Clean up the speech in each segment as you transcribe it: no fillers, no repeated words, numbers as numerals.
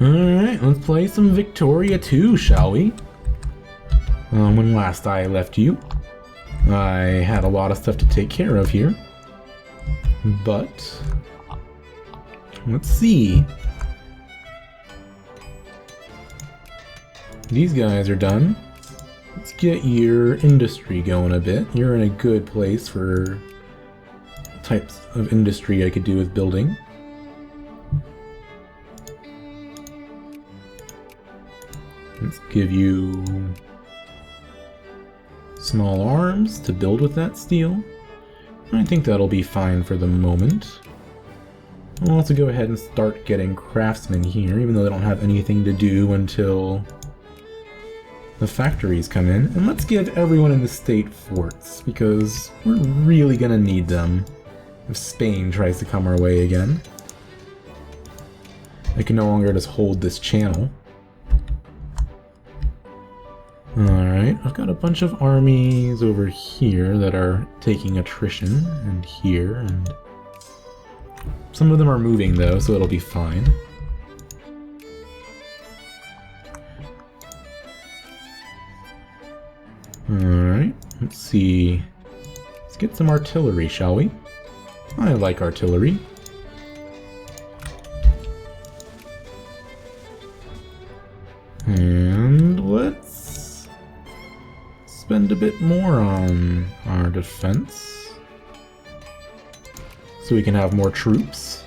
Alright, let's play some Victoria 2, shall we? When last I left you, I had a lot of stuff to take care of here. But let's see. These guys are done. Let's get your industry going a bit. You're in a good place for types of industry I could do with building. Let's give you small arms to build with that steel. I think that'll be fine for the moment. I'll also go ahead and start getting craftsmen here, even though they don't have anything to do until the factories come in. And let's give everyone in the state forts, because we're really gonna need them if Spain tries to come our way again. They can no longer just hold this channel. Alright, I've got a bunch of armies over here that are taking attrition, and here, and some of them are moving though, so it'll be fine. Alright, let's see. Let's get some artillery, shall we? I like artillery. And let's spend a bit more on our defense so we can have more troops.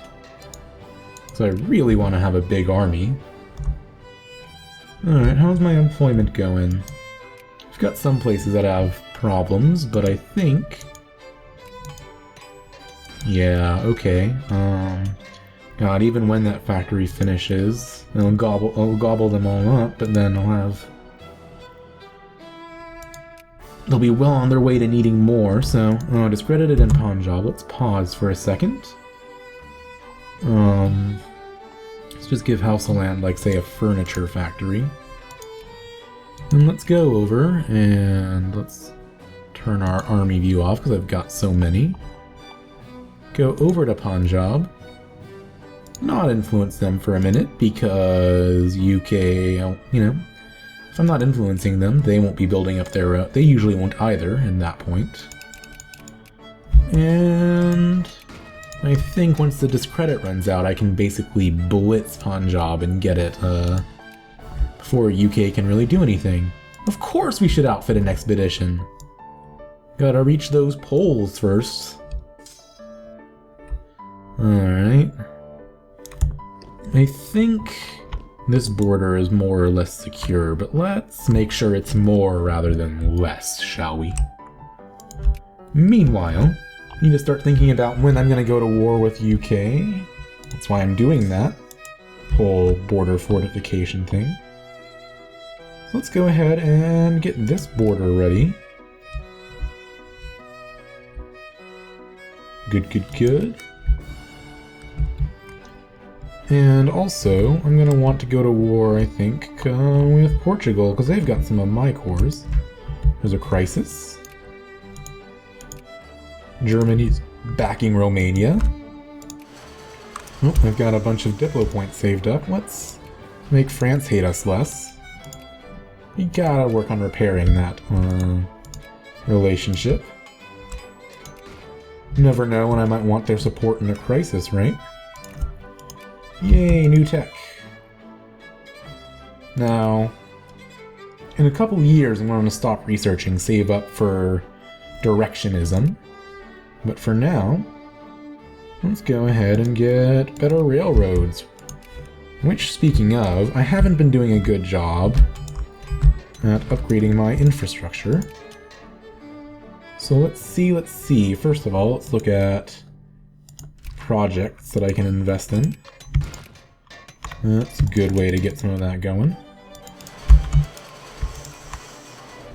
So I really want to have a big army. Alright, how's my employment going? I've got some places that have problems, but I think... yeah, okay. God, even when that factory finishes, I'll gobble them all up, but then I'll have... they'll be well on their way to needing more, so... oh, discredited in Punjab. Let's pause for a second. Let's just give Hausaland, like, say, a furniture factory. And let's go over, and let's turn our army view off, because I've got so many. Go over to Punjab. Not influence them for a minute, because UK, you know, if I'm not influencing them, they won't be building up their own. They usually won't either, in that point. And I think once the discredit runs out, I can basically blitz Punjab and get it, before UK can really do anything. Of course we should outfit an expedition! Gotta reach those poles first. Alright. I think this border is more or less secure, but let's make sure it's more rather than less, shall we? Meanwhile, I need to start thinking about when I'm going to go to war with UK. That's why I'm doing that whole border fortification thing. So let's go ahead and get this border ready. Good, good, good. And also, I'm going to want to go to war, I think, with Portugal, because they've got some of my cores. There's a crisis. Germany's backing Romania. Oh, I've got a bunch of Diplo points saved up. Let's make France hate us less. We gotta work on repairing that relationship. You never know when I might want their support in a crisis, right? Yay, new tech. Now, in a couple years I'm going to stop researching, save up for directionism. But for now, let's go ahead and get better railroads. Which, speaking of, I haven't been doing a good job at upgrading my infrastructure. So let's see. First of all, let's look at projects that I can invest in. That's a good way to get some of that going.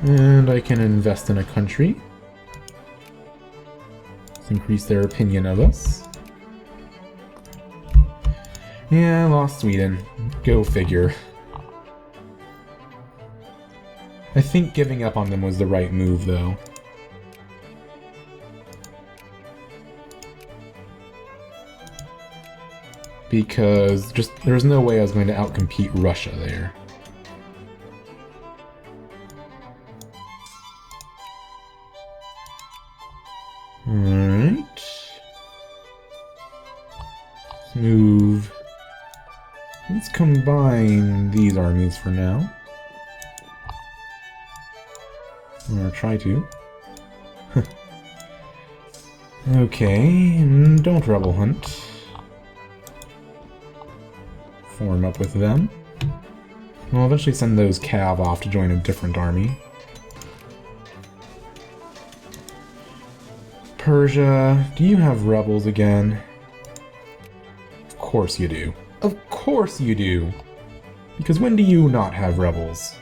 And I can invest in a country. Let's increase their opinion of us. Yeah, I lost Sweden. Go figure. I think giving up on them was the right move, though. because just there's no way I was going to outcompete Russia there. Alright. Let's move. Let's combine these armies for now. Or try to. Okay, and don't rebel hunt. Form up with them. I'll eventually send those cav off to join a different army. Persia, do you have rebels again? Of course you do. Of course you do! Because when do you not have rebels?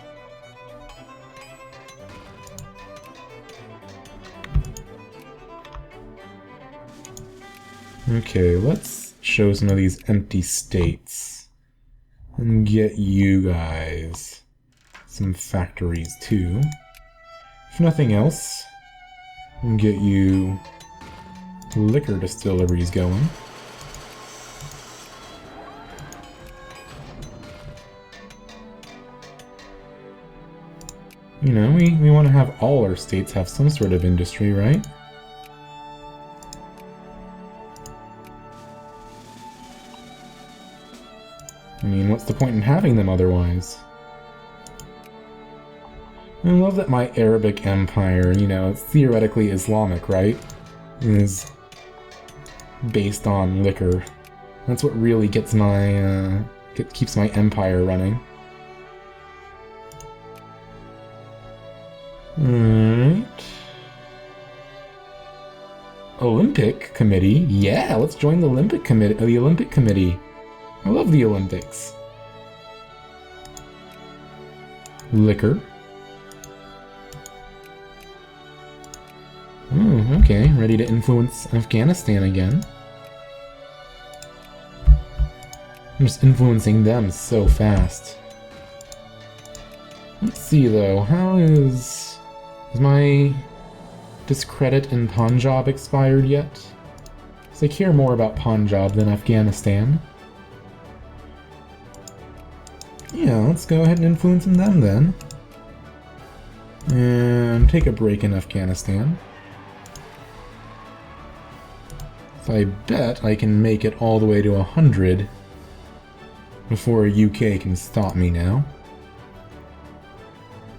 Okay, let's show some of these empty states. And get you guys some factories too. If nothing else, and get you liquor distilleries going. You know, we want to have all our states have some sort of industry, right? I mean, what's the point in having them otherwise? I love that my Arabic Empire, you know, it's theoretically Islamic, right? Is based on liquor. That's what really gets my, keeps my empire running. Alright. Olympic Committee? Yeah, let's join the Olympic Committee. I love the Olympics. Liquor. Oh, okay. Ready to influence Afghanistan again. I'm just influencing them so fast. Let's see though, how is my discredit in Punjab expired yet? Because I care more about Punjab than Afghanistan. Yeah, let's go ahead and influence them then. And take a break in Afghanistan. So I bet I can make it all the way to 100 before UK can stop me now.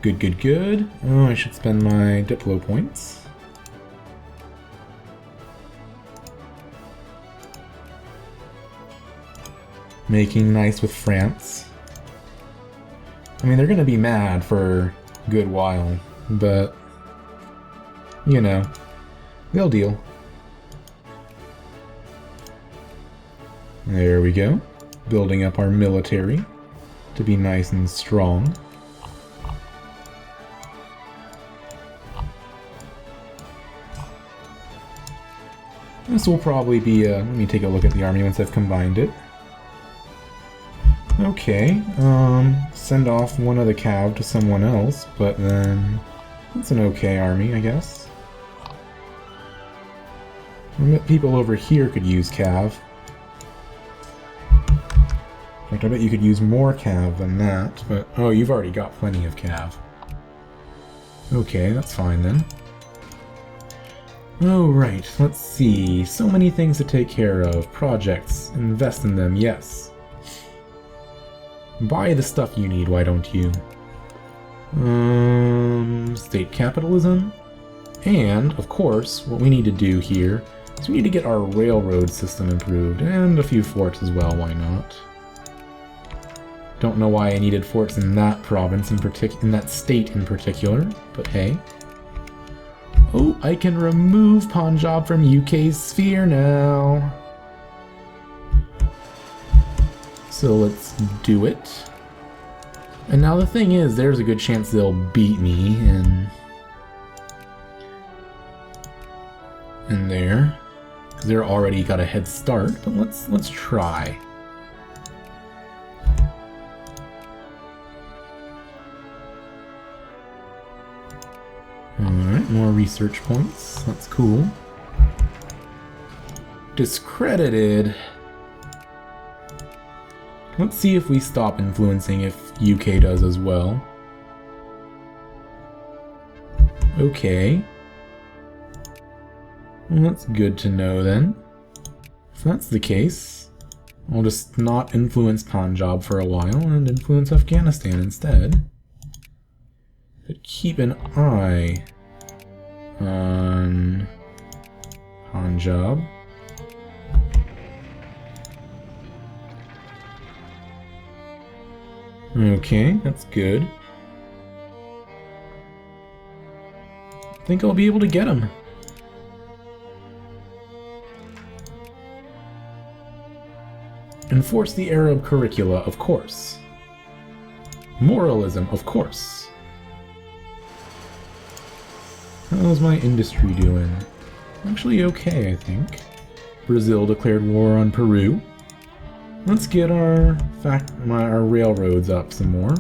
Good, good, good. Oh, I should spend my Diplo points. Making nice with France. I mean, they're gonna be mad for a good while, but, you know, they'll deal. There we go. Building up our military to be nice and strong. This will probably be let me take a look at the army once I've combined it. Okay, send off one of the cav to someone else, but then it's an okay army, I guess. I bet people over here could use cav. In fact, I bet you could use more cav than that, but oh, you've already got plenty of cav. Okay, that's fine then. Oh, right, let's see. So many things to take care of. Projects. Invest in them, yes. Buy the stuff you need, why don't you? State capitalism. And, of course, what we need to do here is we need to get our railroad system improved, and a few forts as well, why not? Don't know why I needed forts in that province in that state in particular, but hey. Oh, I can remove Punjab from UK's sphere now. So let's do it. And now the thing is, there's a good chance they'll beat me in there. Because they're already got a head start, but let's try. Alright, more research points. That's cool. Discredited. Let's see if we stop influencing if UK does as well. Okay. Well, that's good to know then. If that's the case, I'll just not influence Punjab for a while and influence Afghanistan instead. But keep an eye on Punjab. Okay, that's good. I think I'll be able to get him. Enforce the Arab curricula, of course. Moralism, of course. How's my industry doing? Actually okay, I think. Brazil declared war on Peru. Let's get our railroads up some more.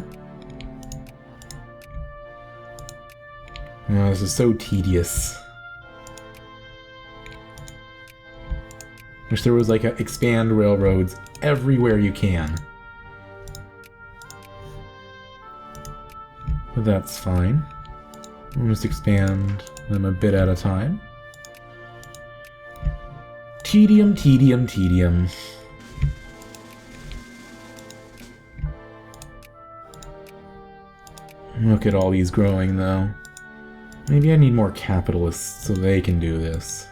Oh, this is so tedious. Wish there was like a expand railroads everywhere you can. But that's fine. We'll just expand them a bit at a time. Tedium, tedium, tedium. Look at all these growing, though. Maybe I need more capitalists so they can do this.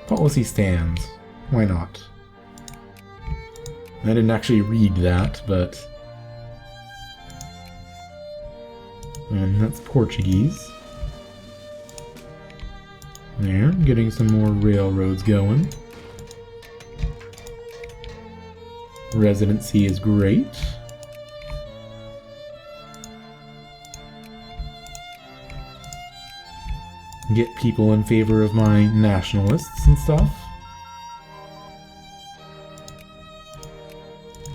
Policy stands. Why not? I didn't actually read that, but... And that's Portuguese. There, getting some more railroads going. Residency is great. Get people in favor of my nationalists and stuff.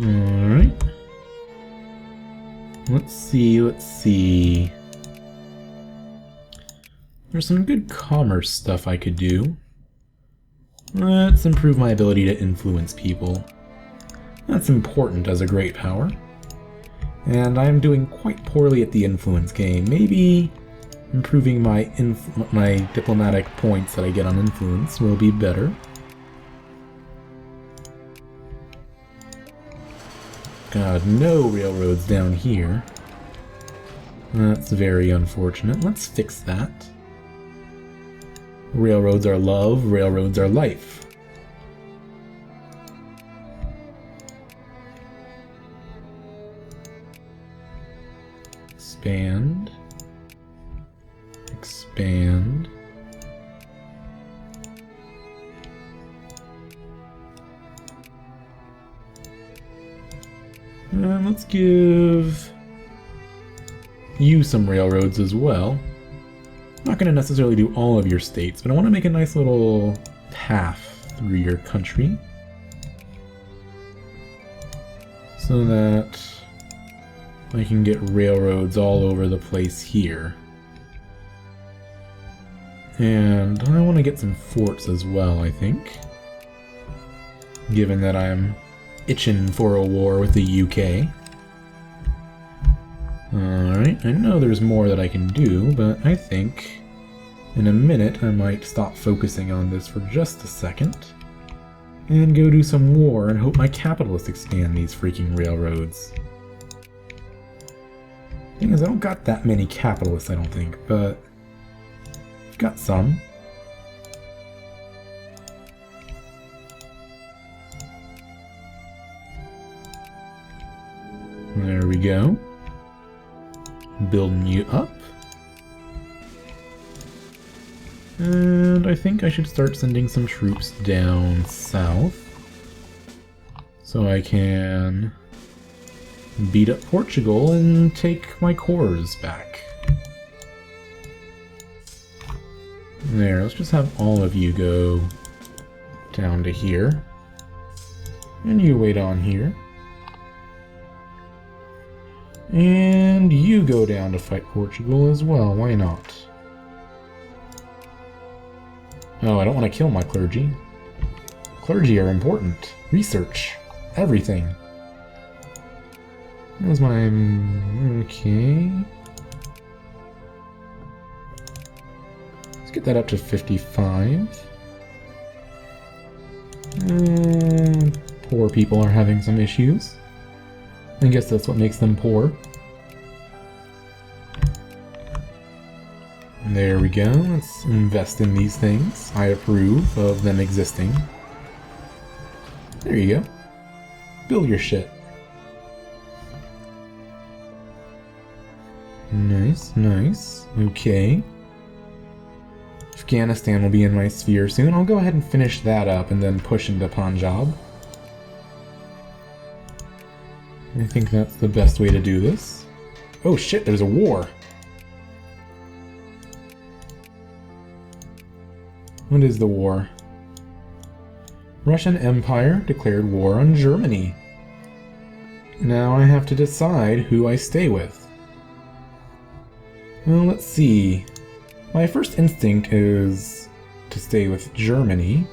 Alright. Let's see. There's some good commerce stuff I could do. Let's improve my ability to influence people. That's important as a great power. And I'm doing quite poorly at the influence game. Maybe improving my diplomatic points that I get on influence will be better. God, no railroads down here. That's very unfortunate. Let's fix that. Railroads are love, railroads are life. Expand. Expand. And let's give you some railroads as well. I'm not going to necessarily do all of your states, but I want to make a nice little path through your country so that I can get railroads all over the place here. And I want to get some forts as well, I think, given that I'm itching for a war with the UK. Alright, I know there's more that I can do, but I think in a minute I might stop focusing on this for just a second and go do some war and hope my capitalists expand these freaking railroads. Thing is, I don't got that many capitalists, I don't think, but I've got some. There we go. Building you up. And I think I should start sending some troops down south so I can beat up Portugal and take my cores back. There, let's just have all of you go down to here. And you wait on here. And you go down to fight Portugal as well, why not? Oh, I don't want to kill my clergy. Clergy are important. Research. Everything. That was my... okay. Let's get that up to 55. Poor people are having some issues. I guess that's what makes them poor. There we go. Let's invest in these things. I approve of them existing. There you go. Build your shit. Nice, nice. Okay. Afghanistan will be in my sphere soon. I'll go ahead and finish that up and then push into Punjab. I think that's the best way to do this. Oh shit, there's a war! What is the war? Russian Empire declared war on Germany. Now I have to decide who I stay with. Well, let's see. My first instinct is to stay with Germany.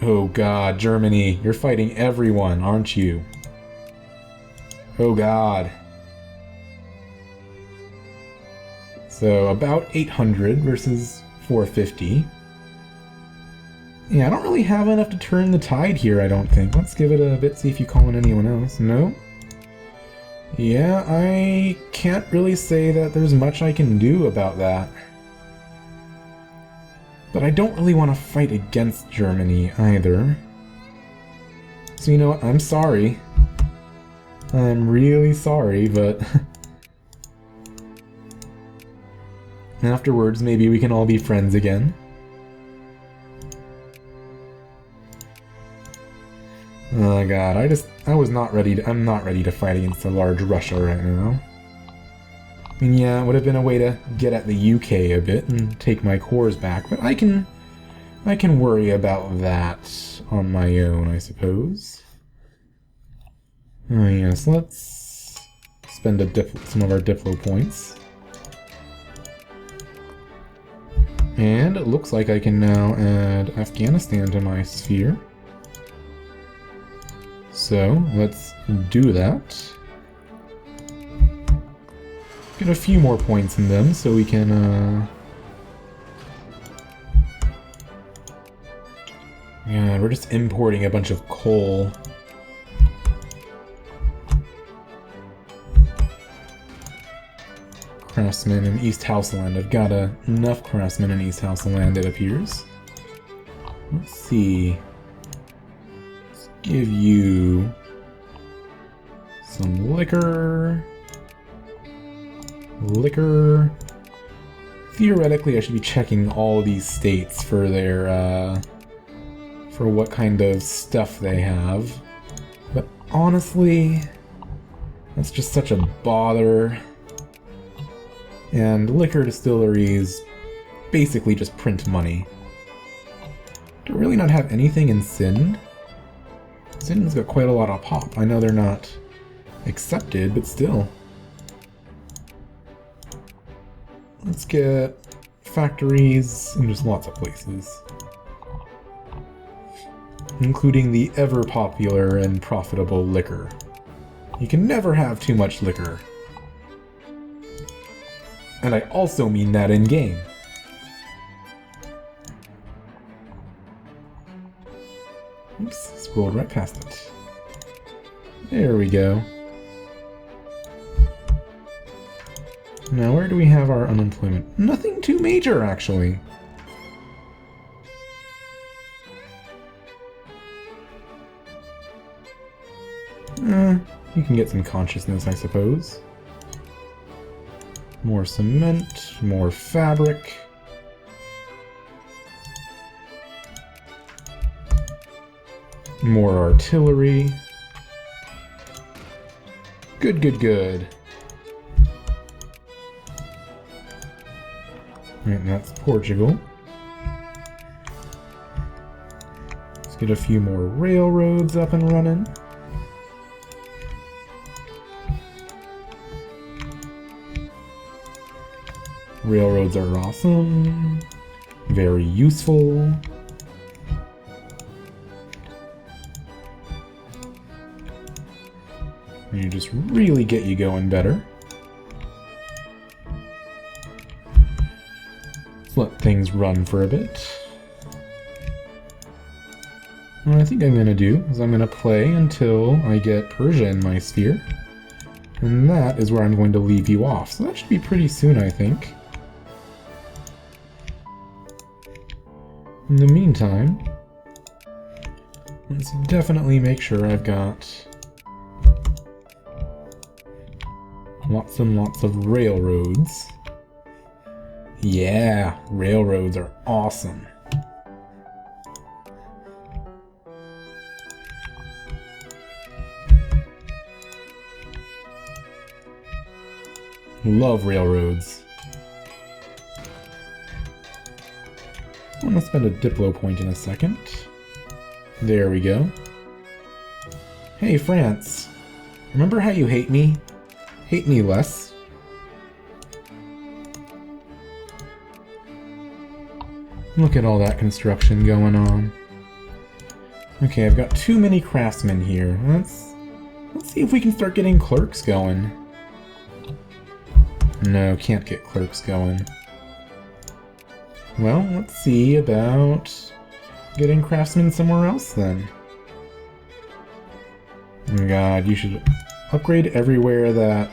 Oh god, Germany, you're fighting everyone, aren't you? Oh god. So about 800 versus 450. Yeah, I don't really have enough to turn the tide here, I don't think. Let's give it a bit, see if you call in anyone else. No? Yeah, I can't really say that there's much I can do about that. But I don't really want to fight against Germany either. So you know what, I'm sorry. I'm really sorry, but... afterwards, maybe we can all be friends again. Oh god, I'm not ready to fight against a large Russia right now. I mean, yeah, it would have been a way to get at the UK a bit and take my cores back, but I can worry about that on my own, I suppose. Oh yes, let's spend some of our Diplo points. And it looks like I can now add Afghanistan to my sphere. So, let's do that. Get a few more points in them so we can, yeah, we're just importing a bunch of coal. Craftsmen in East Houseland. I've got enough craftsmen in East Houseland, it appears. Let's see. Let's give you some liquor. Liquor. Theoretically, I should be checking all these states for their, for what kind of stuff they have. But honestly, that's just such a bother. And liquor distilleries basically just print money. Do I really not have anything in Sind? Sind's got quite a lot of pop. I know they're not accepted, but still. Let's get factories in just lots of places. Including the ever-popular and profitable liquor. You can never have too much liquor. And I also mean that in-game. Oops, scrolled right past it. There we go. Now, where do we have our unemployment? Nothing too major, actually. You can get some consciousness, I suppose. More cement, more fabric. More artillery. Good, good, good. And that's Portugal. Let's get a few more railroads up and running. Railroads are awesome. Very useful. You just really get you going better. Let's let things run for a bit. What I think I'm going to do is I'm going to play until I get Persia in my sphere. And that is where I'm going to leave you off. So that should be pretty soon, I think. In the meantime, let's definitely make sure I've got lots and lots of railroads. Yeah, railroads are awesome. Love railroads. I'm gonna spend a Diplo point in a second. There we go. Hey, France. Remember how you hate me? Hate me less. Look at all that construction going on. Okay, I've got too many craftsmen here. Let's see if we can start getting clerks going. No, can't get clerks going. Well, let's see about getting craftsmen somewhere else then. Oh god, you should upgrade everywhere that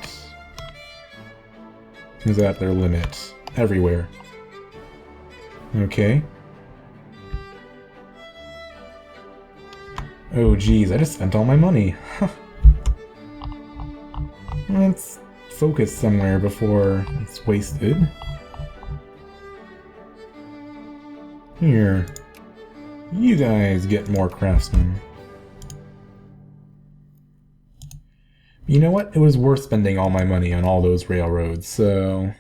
is at their limit. Everywhere. Okay. Oh geez, I just spent all my money. Let's focus somewhere before it's wasted. Here. You guys get more craftsmen. You know what? It was worth spending all my money on all those railroads, so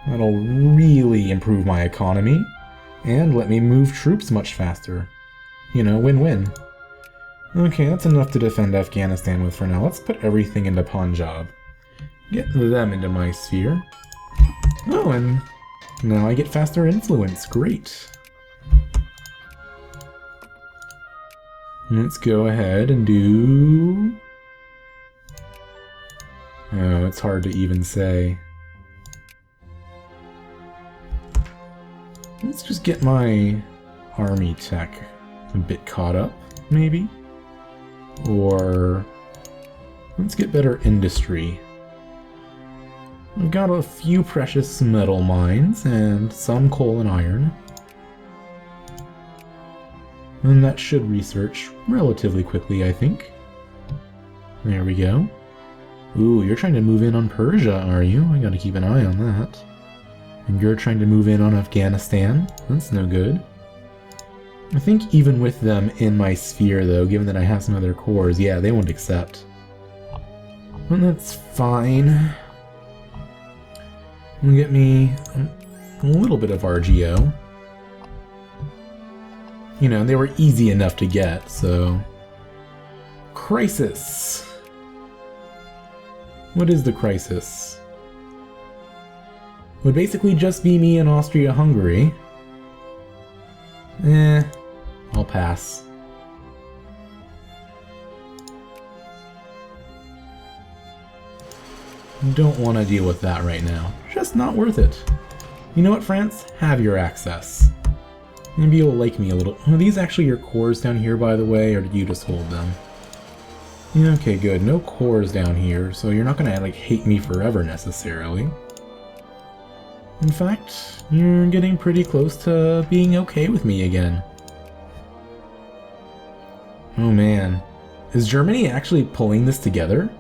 that'll really improve my economy and let me move troops much faster. You know, win-win. Okay, that's enough to defend Afghanistan with for now. Let's put everything into Punjab. Get them into my sphere. Oh, and now I get faster influence. Great. Let's go ahead and do... Oh, it's hard to even say. Let's just get my army tech a bit caught up, maybe? Or let's get better industry. We've got a few precious metal mines and some coal and iron. And that should research relatively quickly, I think. There we go. Ooh, you're trying to move in on Persia, are you? I gotta keep an eye on that. And you're trying to move in on Afghanistan? That's no good. I think even with them in my sphere, though, given that I have some other cores, yeah, they won't accept. Well, that's fine. It'll get me a little bit of RGO. You know, they were easy enough to get, so... Crisis! What is the crisis? Would basically just be me and Austria-Hungary. I'll pass. Don't want to deal with that right now. Just not worth it. You know what, France? Have your access. Maybe you'll like me a little. Are these actually your cores down here, by the way, or did you just hold them? Yeah, okay, good. No cores down here, so you're not gonna, like, hate me forever, necessarily. In fact, you're getting pretty close to being okay with me again. Oh man. Is Germany actually pulling this together?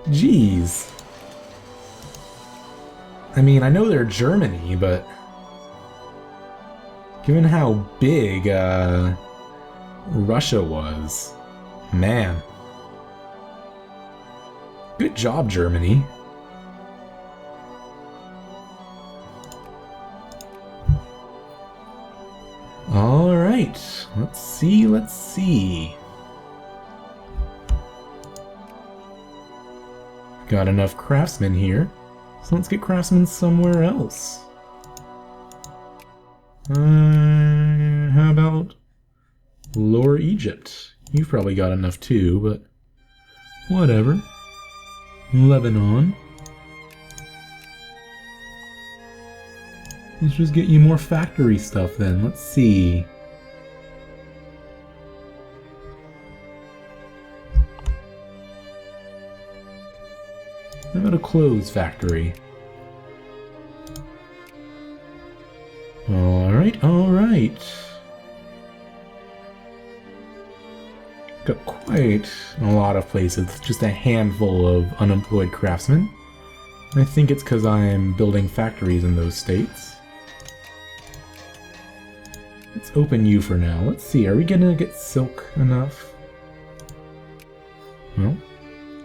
Jeez. I mean, I know they're Germany, but given how big Russia was, man. Good job, Germany. Alright, let's see. Got enough craftsmen here, so let's get craftsmen somewhere else. How about Lower Egypt? You've probably got enough too, but whatever. Lebanon. Let's just get you more factory stuff then. Let's see. How about a clothes factory? Alright, alright. Got quite a lot of places, just a handful of unemployed craftsmen. I think it's because I'm building factories in those states. Let's open you for now. Let's see, are we gonna get silk enough? Well,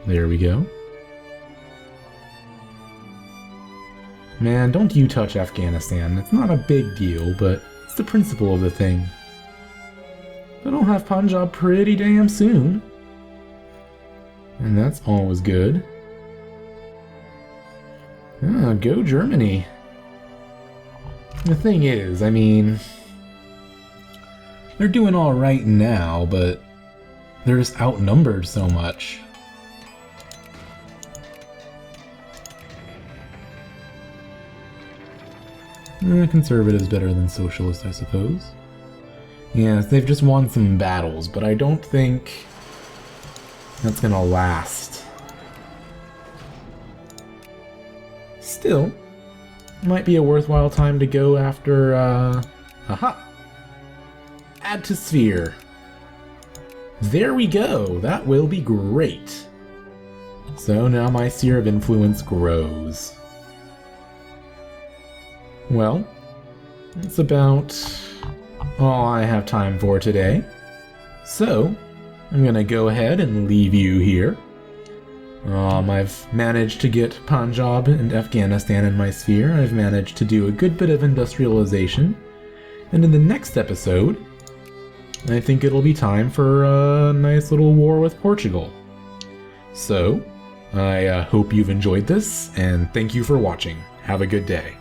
there we go. Man, don't you touch Afghanistan. It's not a big deal, but it's the principle of the thing. But I'll have Punjab pretty damn soon. And that's always good. Ah, go Germany. The thing is, I mean, they're doing alright now, but they're just outnumbered so much. Conservative's better than socialist, I suppose. Yes, they've just won some battles, but I don't think that's gonna last. Still, might be a worthwhile time to go after, aha! Add to sphere. There we go! That will be great! So now my sphere of influence grows. Well, that's about all I have time for today. So, I'm gonna go ahead and leave you here. I've managed to get Punjab and Afghanistan in my sphere. I've managed to do a good bit of industrialization. And in the next episode, I think it'll be time for a nice little war with Portugal. So, I hope you've enjoyed this, and thank you for watching. Have a good day.